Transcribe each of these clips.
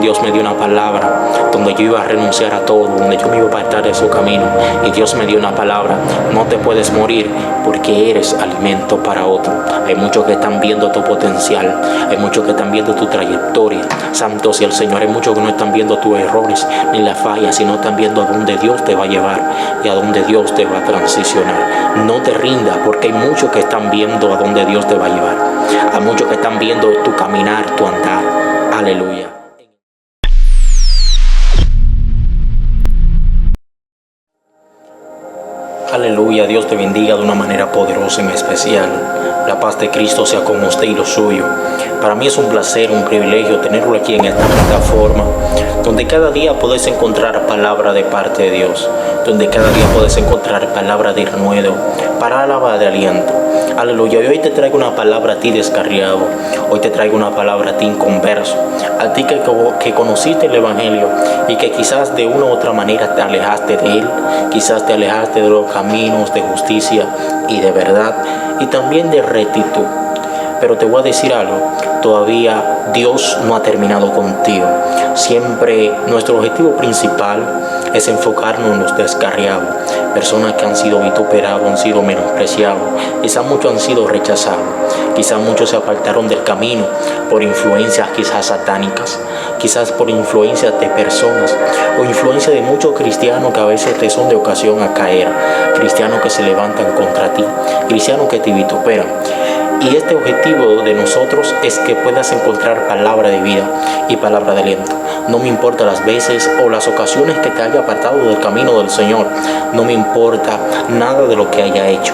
Dios me dio una palabra donde yo iba a renunciar a todo, donde yo me iba a apartar de su camino. Y Dios me dio una palabra: no te puedes morir porque eres alimento para otro. Hay muchos que están viendo tu potencial, hay muchos que están viendo tu trayectoria, santo sea el Señor. Hay muchos que no están viendo tus errores ni las fallas, sino están viendo a dónde Dios te va a llevar y a dónde Dios te va a transicionar. No te rindas, porque hay muchos que están viendo a dónde Dios te va a llevar. Hay muchos que están viendo tu caminar, tu andar. Aleluya. Aleluya, Dios te bendiga de una manera poderosa y especial. La paz de Cristo sea con usted y lo suyo. Para mí es un placer, un privilegio tenerlo aquí en esta plataforma, donde cada día puedes encontrar palabra de parte de Dios, donde cada día puedes encontrar palabra de renuevo, palabra de aliento. Aleluya. Y hoy te traigo una palabra a ti descarriado. Hoy te traigo una palabra a ti inconverso. A ti que conociste el Evangelio y que quizás de una u otra manera te alejaste de él. Quizás te alejaste de los caminos de justicia y de verdad, y también de rectitud. Pero te voy a decir algo: todavía Dios no ha terminado contigo. Siempre nuestro objetivo principal es enfocarnos en los descarriados, personas que han sido vituperados, han sido menospreciados, quizás muchos han sido rechazados, quizás muchos se apartaron del camino por influencias quizás satánicas, quizás por influencias de personas o influencia de muchos cristianos que a veces te son de ocasión a caer, cristianos que se levantan contra ti, cristianos que te vituperan. Y este objetivo de nosotros es que puedas encontrar palabra de vida y palabra de aliento. No me importa las veces o las ocasiones que te haya apartado del camino del Señor. No me importa nada de lo que haya hecho.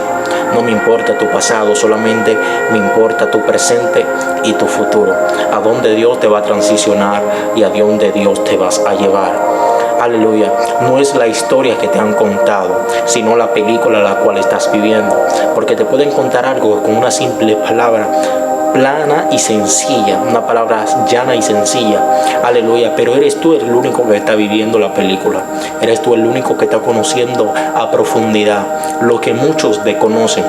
No me importa tu pasado, solamente me importa tu presente y tu futuro. A dónde Dios te va a transicionar y a dónde Dios te vas a llevar. Aleluya. No es la historia que te han contado, sino la película la cual estás viviendo. Porque te pueden contar algo con una simple palabra, plana y sencilla, una palabra llana y sencilla. Aleluya. Pero eres tú el único que está viviendo la película. Eres tú el único que está conociendo a profundidad lo que muchos desconocen.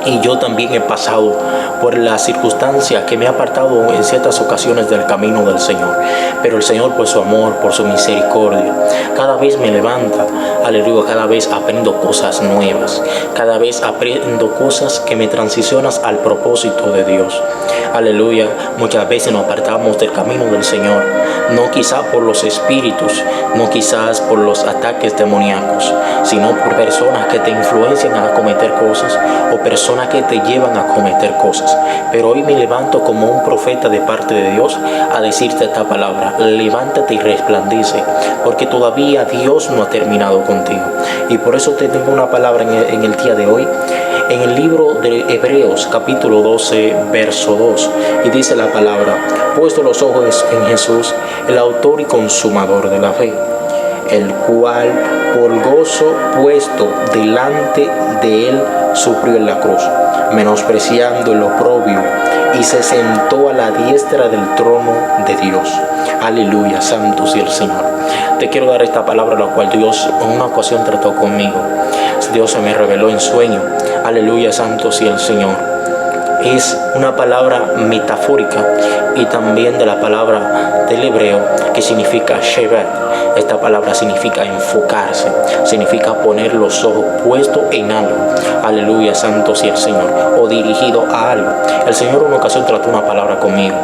Y yo también he pasado por las circunstancias que me ha apartado en ciertas ocasiones del camino del Señor. Pero el Señor, por su amor, por su misericordia, cada vez me levanta. Aleluya. Cada vez aprendo cosas nuevas. Cada vez aprendo cosas que me transicionan al propósito de Dios. Aleluya. Muchas veces nos apartamos del camino del Señor, no quizás por los espíritus, no quizás por los ataques demoníacos, sino por personas que te influencian a cometer cosas o personas que te llevan a cometer cosas. Pero hoy me levanto como un profeta de parte de Dios a decirte esta palabra: levántate y resplandece, porque todavía Dios no ha terminado contigo. Y por eso te tengo una palabra en el día de hoy, en el libro de Hebreos capítulo 12 verso 2, y dice la palabra: puesto los ojos en Jesús, el autor y consumador de la fe, el cual por gozo puesto delante de él sufrió en la cruz, menospreciando el oprobio, y se sentó a la diestra del trono de Dios. Aleluya, santo sea el Señor. Te quiero dar esta palabra, la cual Dios en una ocasión trató conmigo. Dios se me reveló en sueño. Aleluya, santo sea el Señor. Es una palabra metafórica y también de la palabra del hebreo que significa shevet. Esta palabra significa enfocarse, significa poner los ojos puestos en algo. Aleluya, santo sea el Señor. O dirigido a algo. El Señor en una ocasión trató una palabra conmigo.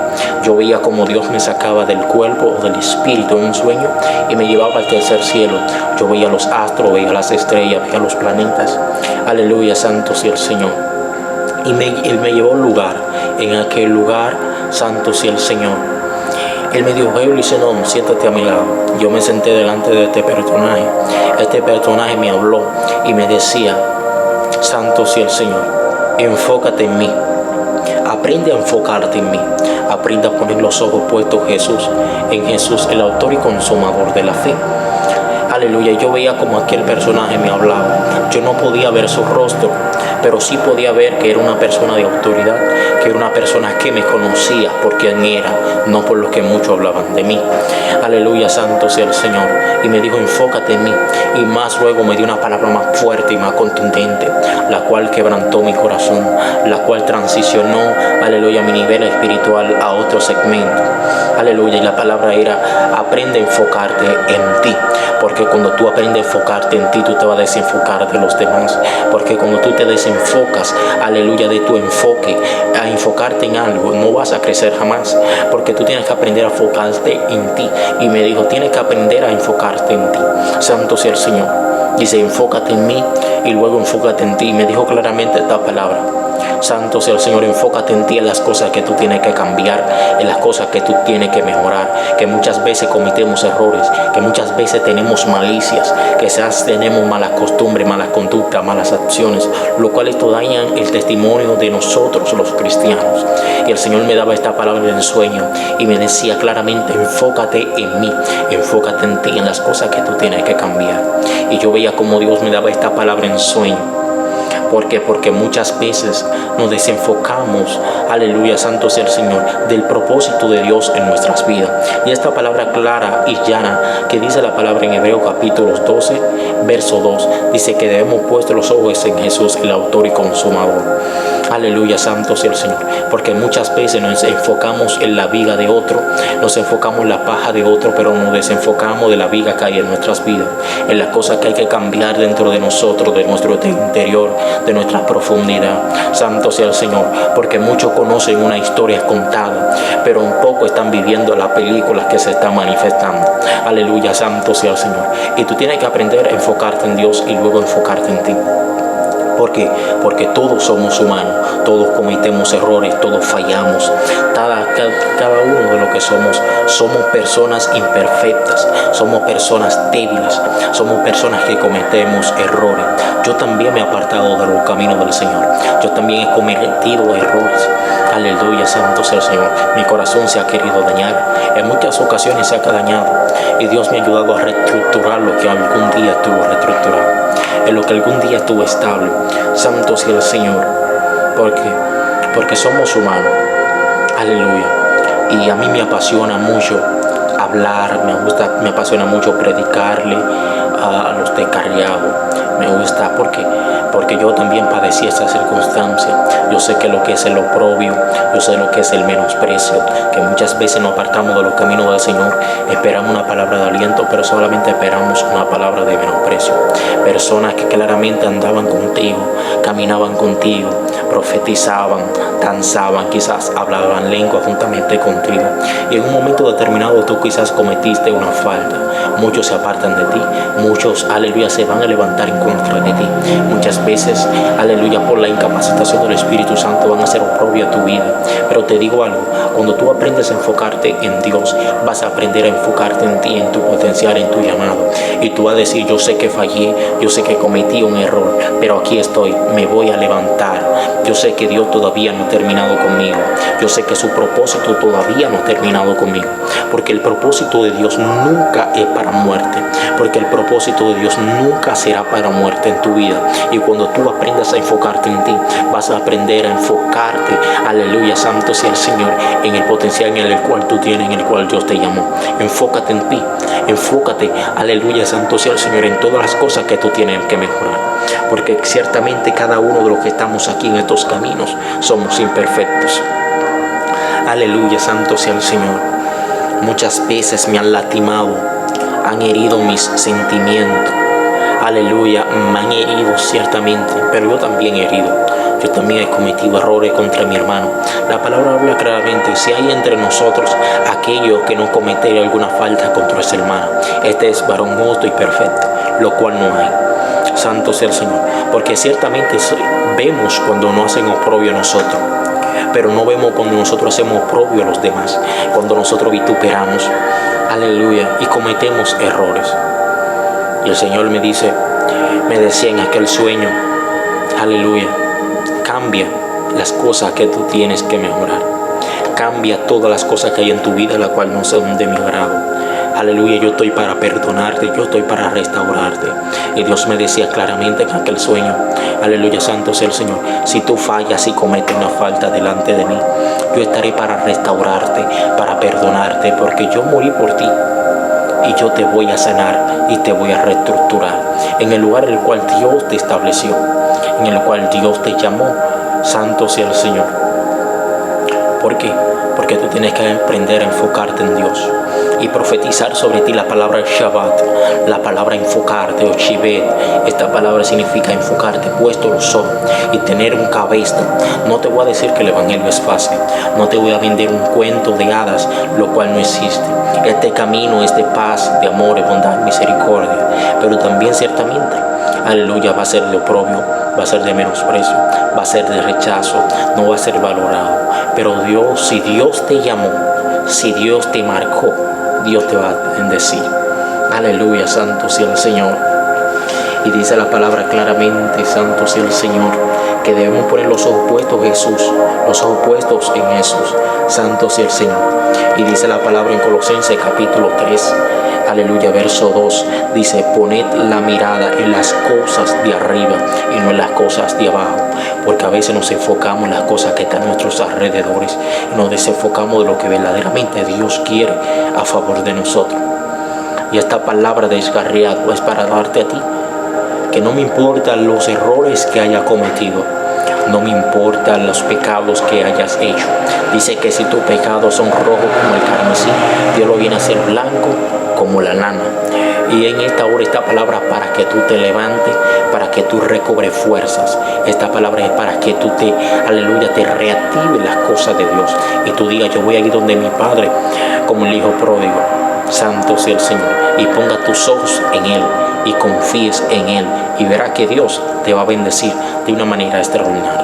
Yo veía como Dios me sacaba del cuerpo o del espíritu en un sueño y me llevaba al tercer cielo. Yo veía los astros, veía las estrellas, veía los planetas. Aleluya, santo sea el Señor. Y Él me llevó a un lugar. En aquel lugar, santo sea el Señor. Él me dijo: hey, Lizenón, siéntate a mi lado. Yo me senté delante de este personaje. Este personaje me habló y me decía: santo sea el Señor, enfócate en mí. Aprende a enfocarte en mí. Aprende a poner los ojos puestos en Jesús, el autor y consumador de la fe. Aleluya. Yo veía como aquel personaje me hablaba. Yo no podía ver su rostro, pero sí podía ver que era una persona de autoridad, que era una persona que me conocía por quien era, no por lo que muchos hablaban de mí. Aleluya, santo sea el Señor. Y me dijo, enfócate en mí. Y más luego me dio una palabra más fuerte y más contundente, la cual quebrantó mi corazón, la cual transicionó, aleluya, mi nivel espiritual a otro segmento. Aleluya. Y la palabra era, aprende a enfocarte en ti. Porque cuando tú aprendes a enfocarte en ti, tú te vas a desenfocar de los demás. Porque cuando tú te desenfocas, aleluya, de tu enfoque, a enfocarte en algo, no vas a crecer jamás. Porque tú tienes que aprender a enfocarte en ti. Y me dijo, tienes que aprender a enfocarte en ti. Santo sea el Señor. Dice, enfócate en mí y luego enfócate en ti. Y me dijo claramente esta palabra. Santo sea el Señor, enfócate en ti, en las cosas que tú tienes que cambiar, en las cosas que tú tienes que mejorar, que muchas veces cometemos errores, que muchas veces tenemos malicias, que quizás tenemos malas costumbres, malas conductas, malas acciones, lo cual esto daña el testimonio de nosotros los cristianos. Y el Señor me daba esta palabra en el sueño y me decía claramente, enfócate en mí, enfócate en ti, en las cosas que tú tienes que cambiar. Y yo veía como Dios me daba esta palabra en sueño. ¿Por qué? Porque muchas veces nos desenfocamos, aleluya, santo sea el Señor, del propósito de Dios en nuestras vidas. Y esta palabra clara y llana que dice la palabra en Hebreos capítulo 12, verso 2, dice que debemos puestos los ojos en Jesús, el autor y consumador. Aleluya, santo sea el Señor. Porque muchas veces nos enfocamos en la viga de otro, nos enfocamos en la paja de otro, pero nos desenfocamos de la viga que hay en nuestras vidas, en las cosas que hay que cambiar dentro de nosotros, de nuestro interior, de nuestra profundidad. Santo sea el Señor. Porque muchos conocen una historia contada, pero un poco están viviendo la película que se está manifestando. Aleluya, santo sea el Señor. Y tú tienes que aprender a enfocarte en Dios y luego enfocarte en ti. ¿Por qué? Porque todos somos humanos, todos cometemos errores, todos fallamos. Cada uno de lo que somos personas imperfectas, somos personas débiles, somos personas que cometemos errores. Yo también me he apartado de los caminos del Señor, yo también he cometido errores. Aleluya, santo sea el Señor. Mi corazón se ha querido dañar, en muchas ocasiones se ha dañado, y Dios me ha ayudado a reestructurar lo que algún día estuvo reestructurado, en lo que algún día estuvo estable. Santo sea el Señor. Porque somos humanos. Aleluya. Y a mí me apasiona mucho hablar, me apasiona mucho predicarle a los descarriados. Me gusta porque yo también padecí esa circunstancia. Yo sé que lo que es el oprobio, yo sé lo que es el menosprecio, que muchas veces nos apartamos de los caminos del Señor, esperamos una palabra de aliento, pero solamente esperamos una palabra de menosprecio. Personas que claramente andaban contigo, caminaban contigo, profetizaban, danzaban, quizás hablaban lengua juntamente contigo, y en un momento determinado tú quizás cometiste una falta. Muchos se apartan de ti, muchos, aleluya, se van a levantar en contra de ti. Muchas veces, aleluya, por la incapacitación del Espíritu Santo van a ser oprobio a tu vida. Pero te digo algo, cuando tú aprendes a enfocarte en Dios, vas a aprender a enfocarte en ti, en tu potencial, en tu llamado. Y tú vas a decir, yo sé que fallé, yo sé que cometí un error, pero aquí estoy, me voy a levantar. Yo sé que Dios todavía no ha terminado conmigo. Yo sé que su propósito todavía no ha terminado conmigo. Porque el propósito de Dios nunca es para muerte. Porque el propósito de Dios nunca será para muerte en tu vida. Y cuando tú aprendas a enfocarte en ti, vas a aprender a enfocarte, aleluya, santo sea el Señor, en el potencial en el cual tú tienes, en el cual Dios te llamó. Enfócate en ti, enfócate, aleluya, santo sea el Señor, en todas las cosas que tú tienes que mejorar. Porque ciertamente cada uno de los que estamos aquí en estos caminos somos imperfectos. Aleluya, santo sea el Señor. Muchas veces me han lastimado, han herido mis sentimientos. Aleluya, me han herido ciertamente, pero yo también he herido. Yo también he cometido errores contra mi hermano. La palabra habla claramente, si hay entre nosotros aquellos que no cometen alguna falta contra ese hermano, este es varón justo y perfecto, lo cual no hay. Santo sea el Señor. Porque ciertamente vemos cuando no hacen oprobio a nosotros, pero no vemos cuando nosotros hacemos oprobio a los demás, cuando nosotros vituperamos, aleluya, y cometemos errores. Y el Señor me decía en aquel sueño, aleluya, cambia las cosas que tú tienes que mejorar. Cambia todas las cosas que hay en tu vida, la cual no son de mi agrado. Aleluya, yo estoy para perdonarte, yo estoy para restaurarte. Y Dios me decía claramente en aquel sueño, aleluya, santo sea el Señor, si tú fallas y cometes una falta delante de mí, yo estaré para restaurarte, para perdonarte, porque yo morí por ti. Y yo te voy a sanar y te voy a reestructurar en el lugar en el cual Dios te estableció, en el cual Dios te llamó. Santo sea el Señor. ¿Por qué? Porque tú tienes que aprender a enfocarte en Dios y profetizar sobre ti la palabra Shabbat, la palabra enfocarte o Shibet. Esta palabra significa enfocarte, puesto los ojos y tener un cabeza. No te voy a decir que el evangelio es fácil, no te voy a vender un cuento de hadas, lo cual no existe. Este camino es de paz, de amor, de bondad, misericordia, pero también ciertamente, aleluya, va a ser de oprobio, va a ser de menosprecio, va a ser de rechazo, no va a ser valorado. Pero Dios, si Dios te llamó, si Dios te marcó, Dios te va a bendecir. Aleluya, santo sea el Señor. Y dice la palabra claramente, santo sea el Señor, que debemos poner los ojos puestos en Jesús, los ojos puestos en Jesús. Santo sea el Señor. Y dice la palabra en Colosenses capítulo 3, aleluya, verso 2, dice, poned la mirada en las cosas de arriba y no en las cosas de abajo, porque a veces nos enfocamos en las cosas que están a nuestros alrededores y nos desenfocamos de lo que verdaderamente Dios quiere a favor de nosotros. Y esta palabra desgarriado es para darte a ti que no me importan los errores que haya cometido, no me importan los pecados que hayas hecho. Dice que si tus pecados son rojos como el carmesí, Dios lo viene a hacer blanco como la lana. Y en esta hora, esta palabra para que tú te levantes, para que tú recobres fuerzas. Esta palabra es para que tú aleluya, te reactives las cosas de Dios. Y tú digas, yo voy a ir donde mi Padre, como el Hijo pródigo. Santo sea el Señor. Y ponga tus ojos en Él y confíes en Él. Y verás que Dios te va a bendecir de una manera extraordinaria.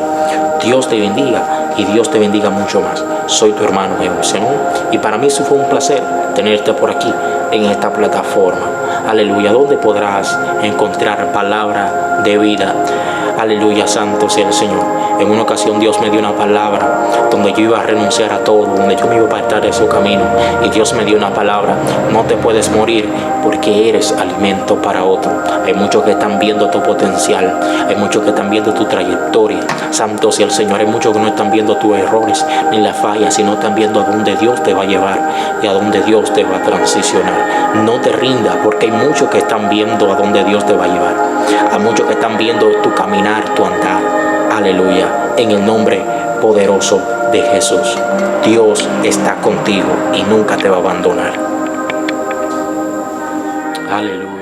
Dios te bendiga y Dios te bendiga mucho más. Soy tu hermano Jerusalén y para mí eso fue un placer tenerte por aquí en esta plataforma. Aleluya, donde podrás encontrar palabra de vida. Aleluya, santo sea el Señor. En una ocasión Dios me dio una palabra donde yo iba a renunciar a todo, donde yo me iba a apartar de su camino. Y Dios me dio una palabra: no te puedes morir porque eres alimento para otro. Hay muchos que están viendo tu potencial, hay muchos que están viendo tu trayectoria. Santo sea el Señor. Hay muchos que no están viendo tus errores ni las fallas, sino están viendo a dónde Dios te va a llevar y a dónde Dios te va a transicionar. No te rindas, porque hay muchos que están viendo a dónde Dios te va a llevar. Hay muchos que están viendo tu caminar, tu andar. Aleluya, en el nombre poderoso de Jesús. Dios está contigo y nunca te va a abandonar. Aleluya.